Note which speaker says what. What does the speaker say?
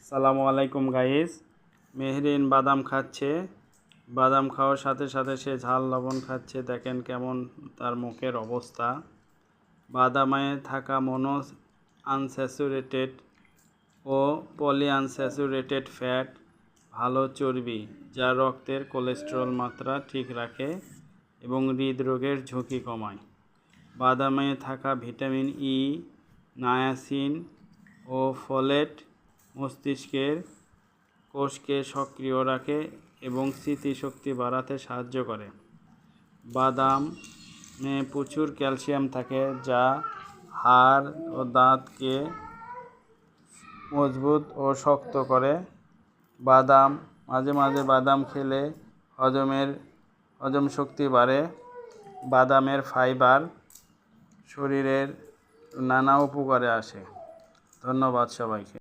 Speaker 1: সালামু আলাইকুম গাইস। মেহরিন বাদাম খাচ্ছে। বাদাম খাওয়ার সাথে সাথে সে ঝাল লবণ খাচ্ছে। দেখেন কেমন তার মুখের অবস্থা। বাদামে থাকা মনো আনস্যাচুরেটেড ও পলি আনস্যাচুরেটেড ফ্যাট ভালো চর্বি, যা রক্তের কোলেস্টেরল মাত্রা ঠিক রাখে এবং হৃদরোগের ঝুঁকি কমায়। বাদামে থাকা ভিটামিন ই, নায়াসিন ও ফোলেট মস্তিষ্কের কোষকে সক্রিয় রাখে এবং স্মৃতিশক্তি বাড়াতে সাহায্য করে। বাদামে প্রচুর ক্যালসিয়াম থাকে, যা হাড় ও দাঁতকে মজবুত ও শক্ত করে। মাঝে মাঝে বাদাম খেলে হজম শক্তি বাড়ে। বাদামের ফাইবার শরীরের নানা উপকারে আসে। ধন্যবাদ সবাইকে।